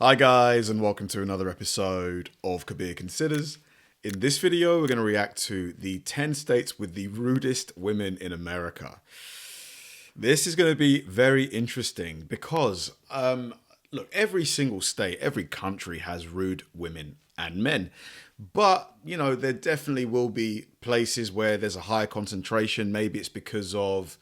Hi guys, and welcome to another episode of Kabir Considers. In this video, we're going to react to the 10 states with the rudest women in America. This is going to be very interesting because, look, every single state, every country has rude women and men. But, you know, there definitely will be places where there's a higher concentration. Maybe it's because of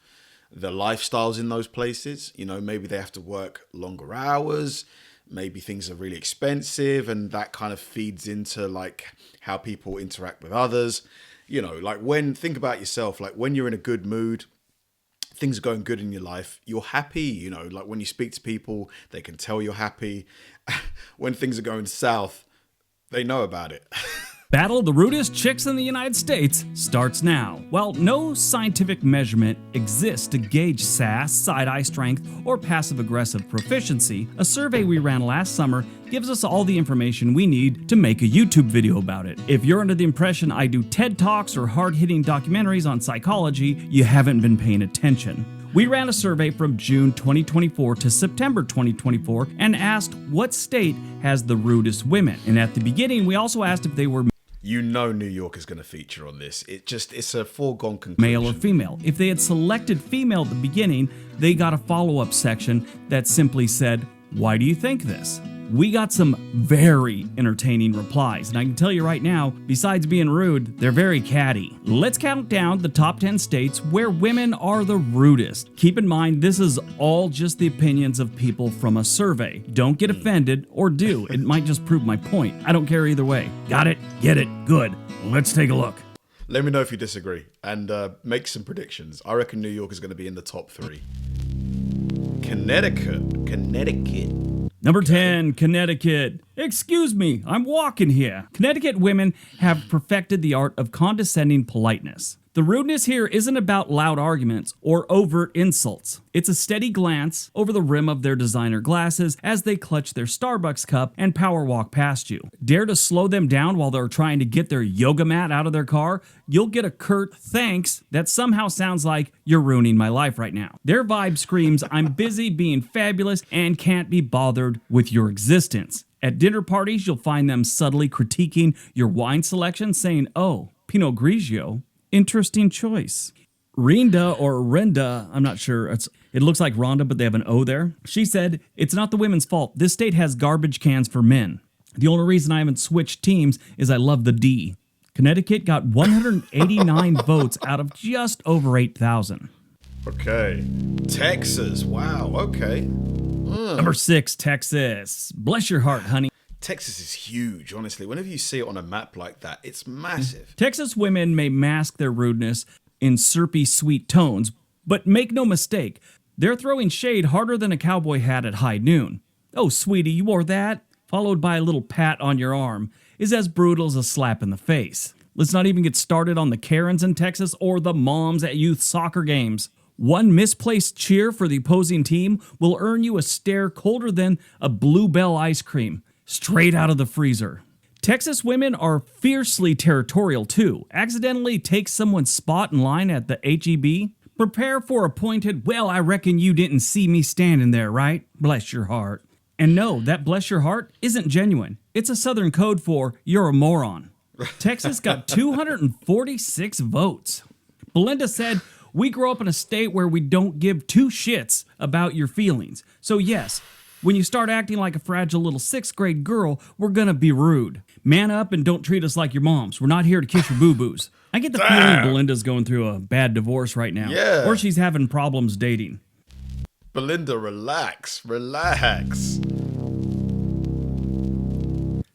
the lifestyles in those places. You know, maybe they have to work longer hours. Maybe things are really expensive, and that kind of feeds into like how people interact with others. You know, like think about yourself, like when you're in a good mood, things are going good in your life, you're happy. You know, like when you speak to people, they can tell you're happy. When things are going south, they know about it. Battle of the rudest chicks in the United States starts now. While no scientific measurement exists to gauge sass, side-eye strength, or passive-aggressive proficiency, a survey we ran last summer gives us all the information we need to make a YouTube video about it. If you're under the impression I do TED Talks or hard-hitting documentaries on psychology, you haven't been paying attention. We ran a survey from June 2024 to September 2024 and asked what state has the rudest women. And at the beginning, we also asked if they were You know New York is going to feature on this. It's a foregone conclusion. Male or female. If they had selected female at the beginning, they got a follow-up section that simply said, "Why do you think this?" We got some very entertaining replies, and I can tell you right now, besides being rude, they're very catty. Let's count down the top 10 states where women are the rudest. Keep in mind, this is all just the opinions of people from a survey. Don't get offended, or do. It might just prove my point. I don't care either way. Got it? Get it? Good. Let's take a look. Let me know if you disagree, and make some predictions. I reckon New York is going to be in the top 3. Connecticut. Number 10, Connecticut. Excuse me, I'm walking here. Connecticut women have perfected the art of condescending politeness. The rudeness here isn't about loud arguments or overt insults. It's a steady glance over the rim of their designer glasses as they clutch their Starbucks cup and power walk past you. Dare to slow them down while they're trying to get their yoga mat out of their car? You'll get a curt thanks that somehow sounds like you're ruining my life right now. Their vibe screams, I'm busy being fabulous and can't be bothered with your existence. At dinner parties, you'll find them subtly critiquing your wine selection, saying, oh, Pinot Grigio. Interesting choice. Renda or Renda, I'm not sure. It looks like Rhonda, but they have an O there. She said, it's not the women's fault. This state has garbage cans for men. The only reason I haven't switched teams is I love the D. Connecticut got 189 votes out of just over 8,000. Okay. Texas. Wow. Okay. Number 6, Texas. Bless your heart, honey. Texas is huge, honestly. Whenever you see it on a map like that, it's massive. Texas women may mask their rudeness in syrupy sweet tones, but make no mistake, they're throwing shade harder than a cowboy hat at high noon. Oh, sweetie, you wore that? Followed by a little pat on your arm is as brutal as a slap in the face. Let's not even get started on the Karens in Texas or the moms at youth soccer games. One misplaced cheer for the opposing team will earn you a stare colder than a Bluebell ice cream. Straight out of the freezer. Texas women are fiercely territorial too. Accidentally take someone's spot in line at the H-E-B? Prepare for a pointed, well, I reckon you didn't see me standing there, right? Bless your heart. And no, that bless your heart isn't genuine. It's a Southern code for you're a moron. Texas got 246 votes. Belinda said, we grow up in a state where we don't give two shits about your feelings. So yes, when you start acting like a fragile little 6th grade girl, we're gonna be rude. Man up and don't treat us like your moms. We're not here to kiss your boo-boos. I get the feeling Belinda's going through a bad divorce right now. Yeah. Or she's having problems dating. Belinda, relax.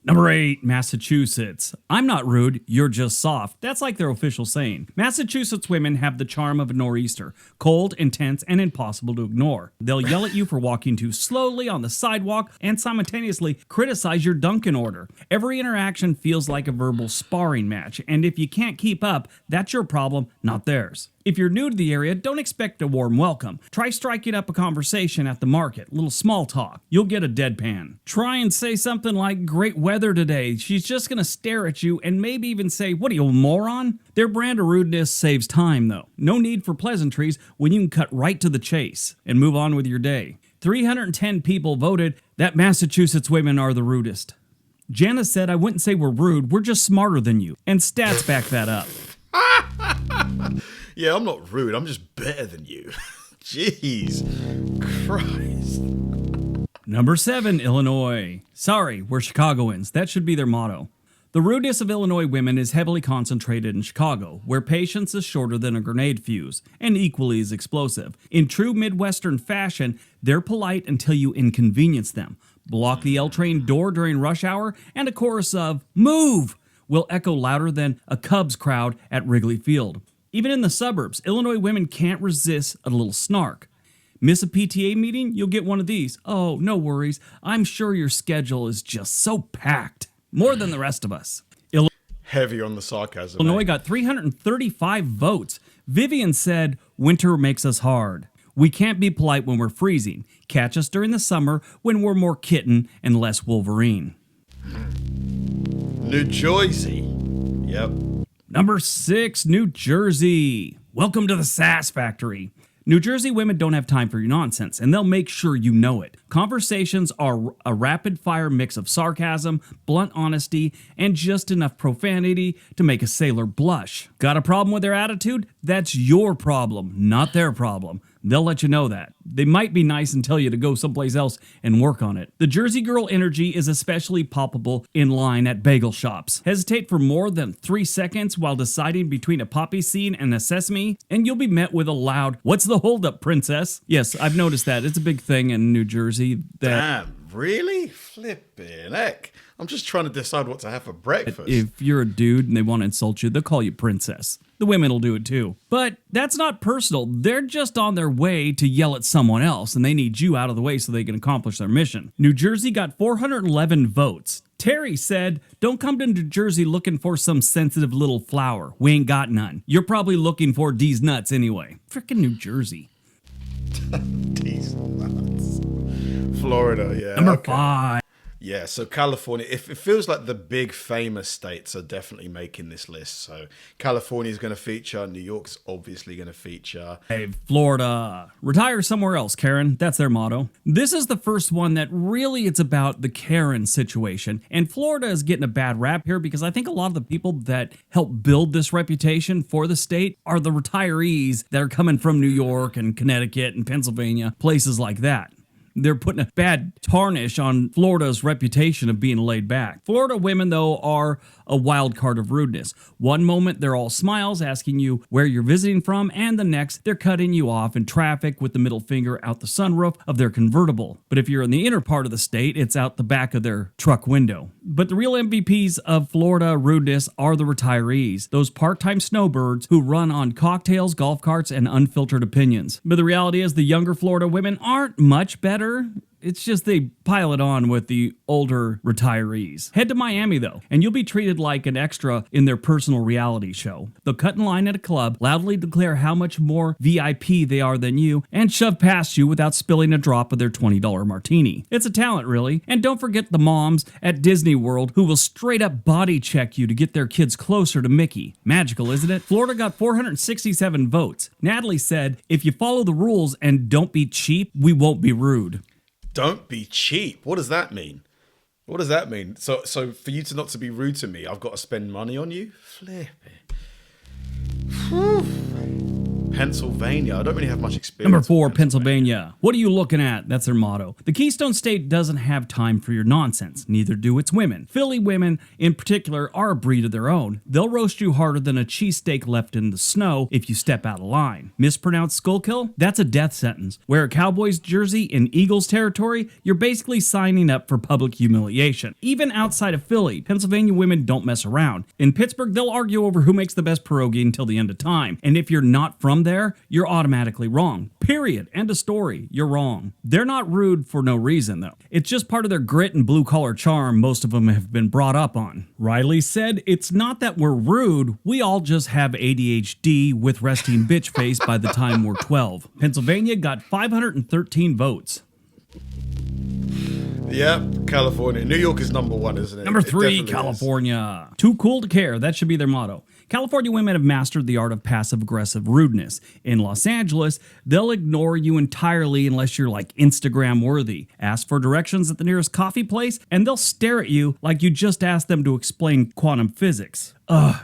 Number 8, Massachusetts. I'm not rude, you're just soft. That's like their official saying. Massachusetts women have the charm of a nor'easter. Cold, intense, and impossible to ignore. They'll yell at you for walking too slowly on the sidewalk and simultaneously criticize your Dunkin' order. Every interaction feels like a verbal sparring match, and if you can't keep up, that's your problem, not theirs. If you're new to the area, don't expect a warm welcome. Try striking up a conversation at the market, little small talk. You'll get a deadpan. Try and say something like, great weather today. She's just gonna stare at you and maybe even say, what are you, a moron? Their brand of rudeness saves time though. No need for pleasantries when you can cut right to the chase and move on with your day. 310 people voted that Massachusetts women are the rudest. Janice said, I wouldn't say we're rude, we're just smarter than you. And stats back that up. Yeah, I'm not rude, I'm just better than you. Jeez Christ. Number 7, Illinois. Sorry, we're Chicagoans. That should be their motto. The rudest of Illinois women is heavily concentrated in Chicago, where patience is shorter than a grenade fuse, and equally as explosive. In true Midwestern fashion, they're polite until you inconvenience them. Block the L train door during rush hour, and a chorus of "Move!" will echo louder than a Cubs crowd at Wrigley Field. Even in the suburbs, Illinois women can't resist a little snark. Miss a PTA meeting? You'll get one of these. Oh, no worries. I'm sure your schedule is just so packed. More than the rest of us. Heavy on the sarcasm. Illinois got 335 votes. Vivian said, winter makes us hard. We can't be polite when we're freezing. Catch us during the summer when we're more kitten and less Wolverine. New Jersey. Yep. Number 6, New Jersey. Welcome to the Sass Factory. New Jersey women don't have time for your nonsense, and they'll make sure you know it. Conversations are a rapid-fire mix of sarcasm, blunt honesty, and just enough profanity to make a sailor blush. Got a problem with their attitude? That's your problem, not their problem. They'll let you know that. They might be nice and tell you to go someplace else and work on it. The Jersey girl energy is especially palpable in line at bagel shops. Hesitate for more than 3 seconds while deciding between a poppy seed and a sesame, and you'll be met with a loud, "What's the holdup, princess?" Yes, I've noticed that. It's a big thing in New Jersey. Damn, really? Flippin' heck. I'm just trying to decide what to have for breakfast. If you're a dude and they want to insult you, they'll call you princess. The women will do it too. But that's not personal. They're just on their way to yell at someone else, and they need you out of the way so they can accomplish their mission. New Jersey got 411 votes. Terry said, don't come to New Jersey looking for some sensitive little flower. We ain't got none. You're probably looking for D's nuts anyway. Frickin' New Jersey. D's nuts. Florida, yeah. Number 5. Yeah, so California, it feels like the big famous states are definitely making this list. So California is going to feature, New York's obviously going to feature. Hey, Florida. Retire somewhere else, Karen. That's their motto. This is the first one that really it's about the Karen situation. And Florida is getting a bad rap here because I think a lot of the people that help build this reputation for the state are the retirees that are coming from New York and Connecticut and Pennsylvania, places like that. They're putting a bad tarnish on Florida's reputation of being laid back. Florida women, though, are a wild card of rudeness. One moment, they're all smiles, asking you where you're visiting from, and the next, they're cutting you off in traffic with the middle finger out the sunroof of their convertible. But if you're in the inner part of the state, it's out the back of their truck window. But the real MVPs of Florida rudeness are the retirees, those part-time snowbirds who run on cocktails, golf carts, and unfiltered opinions. But the reality is the younger Florida women aren't much better. It's just they pile it on with the older retirees. Head to Miami, though, and you'll be treated like an extra in their personal reality show. They'll cut in line at a club, loudly declare how much more VIP they are than you, and shove past you without spilling a drop of their $20 martini. It's a talent, really. And don't forget the moms at Disney World who will straight up body check you to get their kids closer to Mickey. Magical, isn't it? Florida got 467 votes. Natalie said, if you follow the rules and don't be cheap, we won't be rude. Don't be cheap. What does that mean? What does that mean? So for you to not to be rude to me, I've got to spend money on you? Flip it. Whew. Pennsylvania. I don't really have much experience. Number 4, Pennsylvania. What are you looking at? That's their motto. The Keystone State doesn't have time for your nonsense. Neither do its women. Philly women, in particular, are a breed of their own. They'll roast you harder than a cheesesteak left in the snow if you step out of line. Mispronounced Schuylkill? That's a death sentence. Wear a Cowboys jersey in Eagles territory, you're basically signing up for public humiliation. Even outside of Philly, Pennsylvania women don't mess around. In Pittsburgh, they'll argue over who makes the best pierogi until the end of time. And if you're not from there, you're automatically wrong. Period. End of story. You're wrong. They're not rude for no reason, though. It's just part of their grit and blue-collar charm most of them have been brought up on. Riley said, it's not that we're rude, we all just have ADHD with resting bitch face by the time we're 12. Pennsylvania got 513 votes. Yep, California. New York is number 1, isn't it? Number 3, It California. Too cool to care. That should be their motto. California women have mastered the art of passive-aggressive rudeness. In Los Angeles, they'll ignore you entirely unless you're like Instagram-worthy. Ask for directions at the nearest coffee place, and they'll stare at you like you just asked them to explain quantum physics.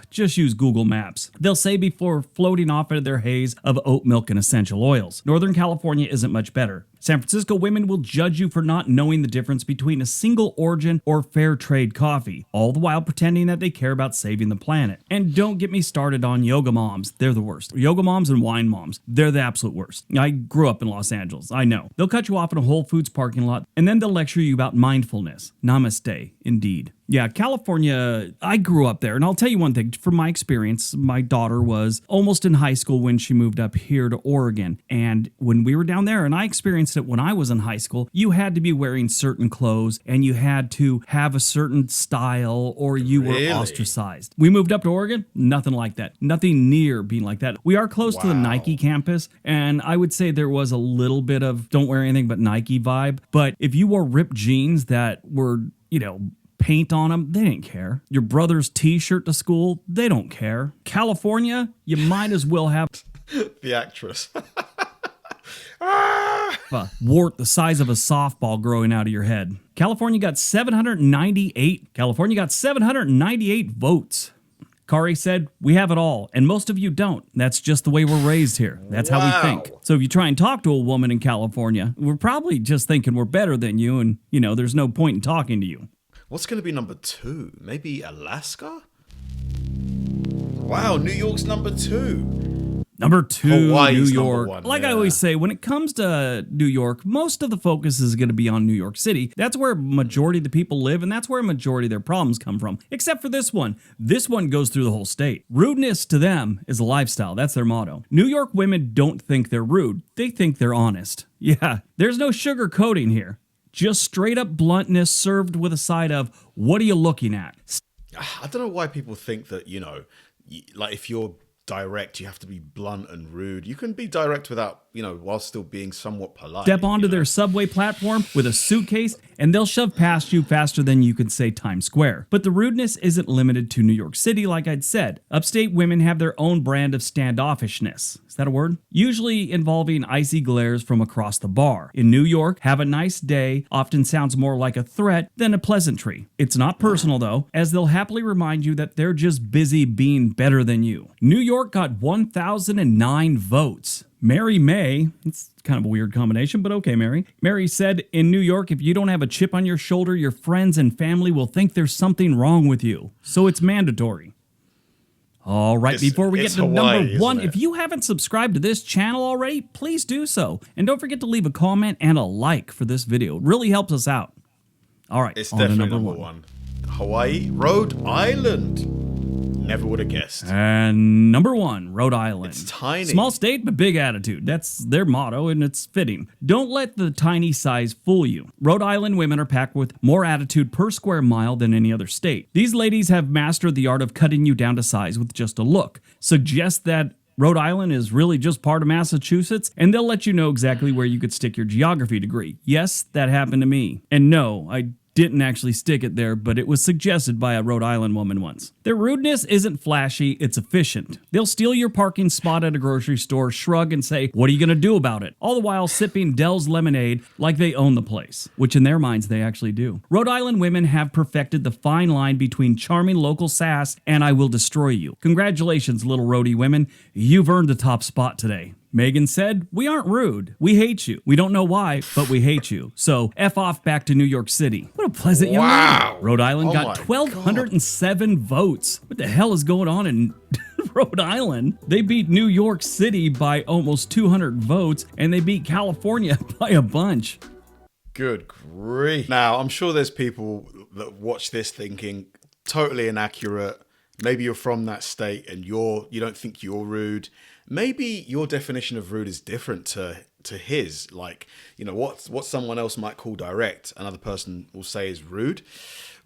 Just use Google Maps. They'll say before floating off into their haze of oat milk and essential oils. Northern California isn't much better. San Francisco women will judge you for not knowing the difference between a single origin or fair trade coffee, all the while pretending that they care about saving the planet. And don't get me started on yoga moms. They're the worst. Yoga moms and wine moms. They're the absolute worst. I grew up in Los Angeles. I know. They'll cut you off in a Whole Foods parking lot, and then they'll lecture you about mindfulness. Namaste, indeed. Yeah, California, I grew up there, and I'll tell you one thing. From my experience, my daughter was almost in high school when she moved up here to Oregon. And when we were down there, and I experienced it when I was in high school, you had to be wearing certain clothes, and you had to have a certain style, or you were ostracized. We moved up to Oregon, nothing like that. Nothing near being like that. We are close to the Nike campus, and I would say there was a little bit of don't wear anything but Nike vibe. But if you wore ripped jeans that were, paint on them, they didn't care. Your brother's t-shirt to school, they don't care. California, you might as well have the actress. a wart the size of a softball growing out of your head. California got 798 votes. Kari said, "We have it all, and most of you don't. That's just the way we're raised here. That's how we think. So if you try and talk to a woman in California, we're probably just thinking we're better than you, and, there's no point in talking to you." What's going to be number 2? Maybe Alaska? Wow, New York's number 2. Number 2, Hawaii's New York. number 1, Like I always say, when it comes to New York, most of the focus is going to be on New York City. That's where a majority of the people live, and that's where a majority of their problems come from. Except for this one. This one goes through the whole state. Rudeness to them is a lifestyle. That's their motto. New York women don't think they're rude. They think they're honest. Yeah, there's no sugarcoating here. Just straight up bluntness served with a side of, what are you looking at? I don't know why people think that, like if you're direct, you have to be blunt and rude. You can be direct without, while still being somewhat polite. Step onto their subway platform with a suitcase, and they'll shove past you faster than you could say Times Square. But the rudeness isn't limited to New York City, like I'd said. Upstate women have their own brand of standoffishness. Is that a word? Usually involving icy glares from across the bar. In New York, "have a nice day" often sounds more like a threat than a pleasantry. It's not personal, though, as they'll happily remind you that they're just busy being better than you. New York got 1,009 votes. Mary May, it's kind of a weird combination, but okay, Mary. Mary said, "In New York, if you don't have a chip on your shoulder, your friends and family will think there's something wrong with you. So it's mandatory." All right, before we get to Hawaii, number 1, isn't it? if you haven't subscribed to this channel already, please do so. And don't forget to leave a comment and a like for this video. It really helps us out. All right, It's on to definitely number number 1. 1. Hawaii, Rhode Island. Never would have guessed. And number 1, Rhode Island. It's tiny. Small state, but big attitude. That's their motto, and it's fitting. Don't let the tiny size fool you. Rhode Island women are packed with more attitude per square mile than any other state. These ladies have mastered the art of cutting you down to size with just a look. Suggest that Rhode Island is really just part of Massachusetts, and they'll let you know exactly where you could stick your geography degree. Yes, that happened to me. And no, I didn't actually stick it there, but it was suggested by a Rhode Island woman once. Their rudeness isn't flashy, it's efficient. They'll steal your parking spot at a grocery store, shrug, and say, "What are you going to do about it?" All the while sipping Dell's lemonade like they own the place, which in their minds they actually do. Rhode Island women have perfected the fine line between charming local sass and "I will destroy you." Congratulations, little roadie women. You've earned the top spot today. Megan said, "We aren't rude. We hate you. We don't know why, but we hate you. So F off back to New York City." What a pleasant young lady. Rhode Island got 1,207 votes. What the hell is going on in Rhode Island? They beat New York City by almost 200 votes, and they beat California by a bunch. Good grief. Now, I'm sure there's people that watch this thinking, totally inaccurate. Maybe you're from that state and you don't think you're rude. Maybe your definition of rude is different to to his. Like, you know, what someone else might call direct, another person will say is rude.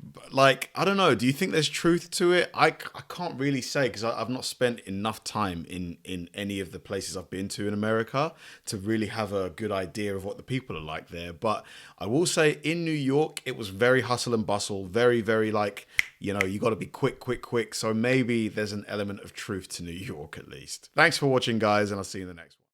But like, I don't know. Do you think there's truth to it? I can't really say, because I've not spent enough time in any of the places I've been to in America to really have a good idea of what the people are like there. But I will say in New York, it was very hustle and bustle, very, very like, you know, you got to be quick. So maybe there's an element of truth to New York at least. Thanks for watching, guys, and I'll see you in the next one.